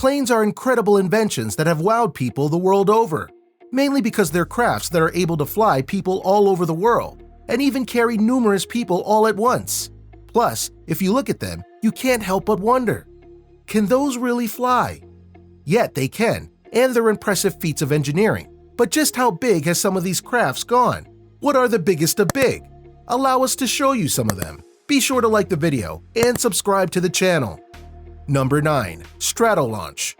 Planes are incredible inventions that have wowed people the world over, mainly because they're crafts that are able to fly people all over the world and even carry numerous people all at once. Plus, if you look at them, you can't help but wonder, can those really fly? Yet they can, and they're impressive feats of engineering. But just how big has some of these crafts gone? What are the biggest of big? Allow us to show you some of them. Be sure to like the video and subscribe to the channel. Number 9. Stratolaunch.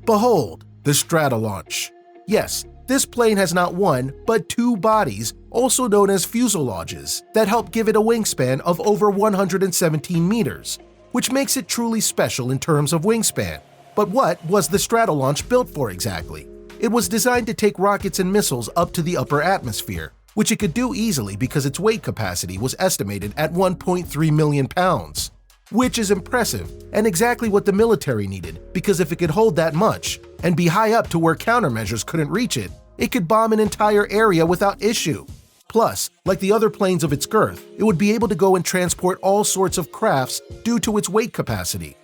Behold, the Stratolaunch. Yes, this plane has not one, but two bodies, also known as fuselages, that help give it a wingspan of over 117 meters, which makes it truly special in terms of wingspan. But what was the Stratolaunch built for exactly? It was designed to take rockets and missiles up to the upper atmosphere, which it could do easily because its weight capacity was estimated at 1.3 million pounds. Which is impressive and exactly what the military needed, because if it could hold that much and be high up to where countermeasures couldn't reach it, it could bomb an entire area without issue. Plus, like the other planes of its girth, it would be able to go and transport all sorts of crafts due to its weight capacity.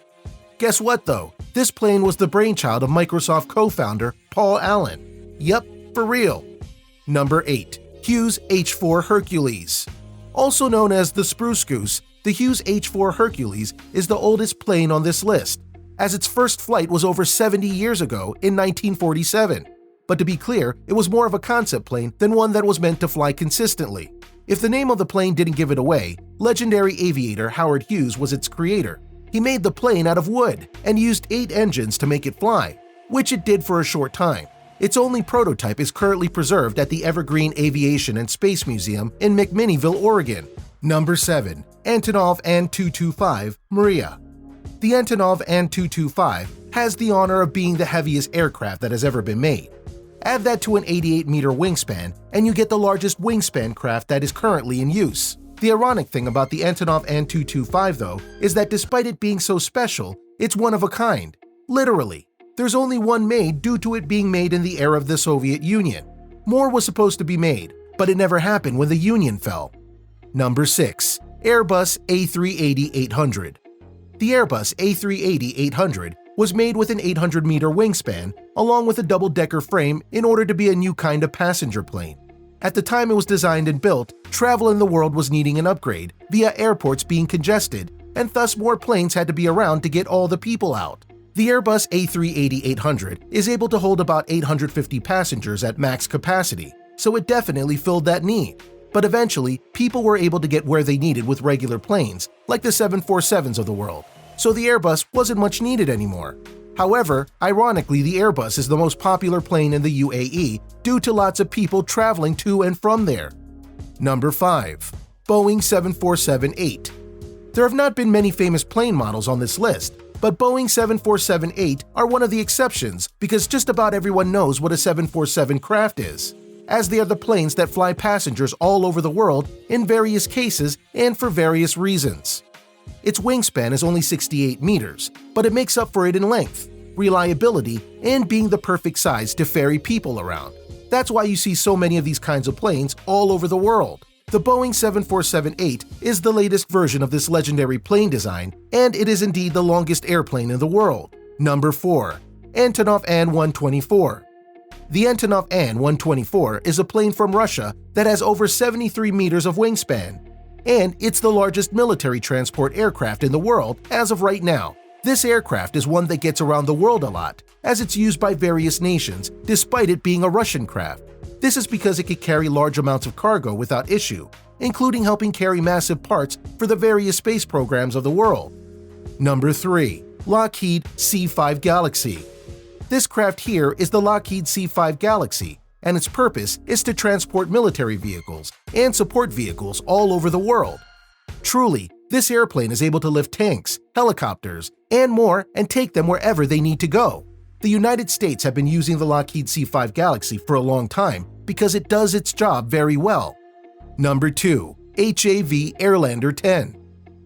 Guess what though? This plane was the brainchild of Microsoft co-founder Paul Allen. Yep, for real. Number 8. Hughes H-4 Hercules. Also known as the Spruce Goose, the Hughes H-4 Hercules is the oldest plane on this list, as its first flight was over 70 years ago in 1947. But to be clear, it was more of a concept plane than one that was meant to fly consistently. If the name of the plane didn't give it away, legendary aviator Howard Hughes was its creator. He made the plane out of wood and used 8 engines to make it fly, which it did for a short time. Its only prototype is currently preserved at the Evergreen Aviation and Space Museum in McMinnville, Oregon. Number 7. Antonov An-225 Mriya. The Antonov An-225 has the honor of being the heaviest aircraft that has ever been made. Add that to an 88-meter wingspan, and you get the largest wingspan craft that is currently in use. The ironic thing about the Antonov An-225, though, is that despite it being so special, it's one of a kind. Literally. There's only one made due to it being made in the era of the Soviet Union. More was supposed to be made, but it never happened when the Union fell. Number 6. Airbus A380-800. The Airbus A380-800 was made with an 800-meter wingspan, along with a double-decker frame in order to be a new kind of passenger plane. At the time it was designed and built, travel in the world was needing an upgrade, via airports being congested, and thus more planes had to be around to get all the people out. The Airbus A380-800 is able to hold about 850 passengers at max capacity, so it definitely filled that need. But eventually, people were able to get where they needed with regular planes, like the 747s of the world, so the Airbus wasn't much needed anymore. However, ironically, the Airbus is the most popular plane in the UAE due to lots of people traveling to and from there. Number 5. Boeing 747-8. There have not been many famous plane models on this list, but Boeing 747-8 are one of the exceptions because just about everyone knows what a 747 craft is, as they are the planes that fly passengers all over the world in various cases and for various reasons. Its wingspan is only 68 meters, but it makes up for it in length, reliability, and being the perfect size to ferry people around. That's why you see so many of these kinds of planes all over the world. The Boeing 747-8 is the latest version of this legendary plane design, and it is indeed the longest airplane in the world. Number 4. Antonov An-124. The Antonov An-124 is a plane from Russia that has over 73 meters of wingspan, and it's the largest military transport aircraft in the world as of right now. This aircraft is one that gets around the world a lot, as it's used by various nations despite it being a Russian craft. This is because it could carry large amounts of cargo without issue, including helping carry massive parts for the various space programs of the world. Number 3. Lockheed C-5 Galaxy. This craft here is the Lockheed C-5 Galaxy, and its purpose is to transport military vehicles and support vehicles all over the world. Truly, this airplane is able to lift tanks, helicopters, and more and take them wherever they need to go. The United States have been using the Lockheed C-5 Galaxy for a long time because it does its job very well. Number 2. HAV Airlander 10.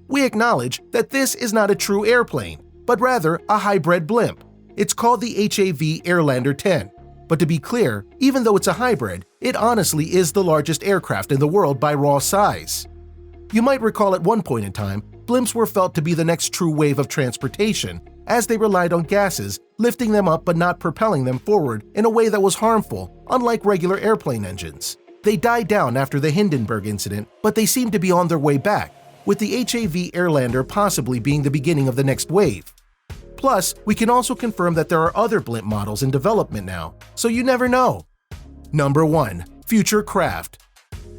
We acknowledge that this is not a true airplane, but rather a hybrid blimp. It's called the HAV Airlander 10. But to be clear, even though it's a hybrid, it honestly is the largest aircraft in the world by raw size. You might recall at one point in time, blimps were felt to be the next true wave of transportation, as they relied on gases, lifting them up but not propelling them forward in a way that was harmful, unlike regular airplane engines. They died down after the Hindenburg incident, but they seem to be on their way back, with the HAV Airlander possibly being the beginning of the next wave. Plus, we can also confirm that there are other blimp models in development now, so you never know. Number 1. Future Craft.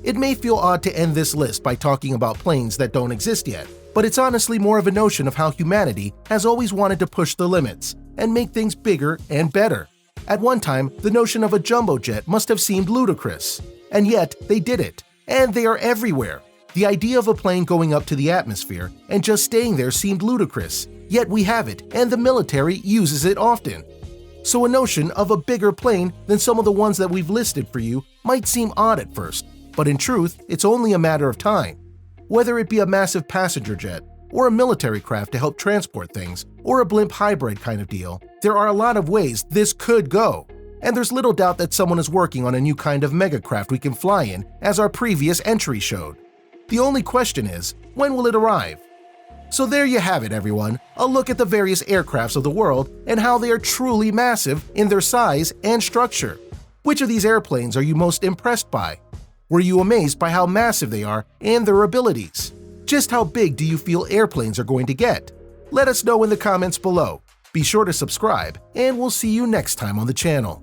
It may feel odd to end this list by talking about planes that don't exist yet, but it's honestly more of a notion of how humanity has always wanted to push the limits and make things bigger and better. At one time, the notion of a jumbo jet must have seemed ludicrous, and yet they did it, and they are everywhere. The idea of a plane going up to the atmosphere and just staying there seemed ludicrous, yet we have it, and the military uses it often. So a notion of a bigger plane than some of the ones that we've listed for you might seem odd at first, but in truth, it's only a matter of time. Whether it be a massive passenger jet, or a military craft to help transport things, or a blimp hybrid kind of deal, there are a lot of ways this could go. And there's little doubt that someone is working on a new kind of megacraft we can fly in, as our previous entry showed. The only question is, when will it arrive? So there you have it, everyone, a look at the various aircrafts of the world and how they are truly massive in their size and structure. Which of these airplanes are you most impressed by? Were you amazed by how massive they are and their abilities? Just how big do you feel airplanes are going to get? Let us know in the comments below. Be sure to subscribe, and we'll see you next time on the channel.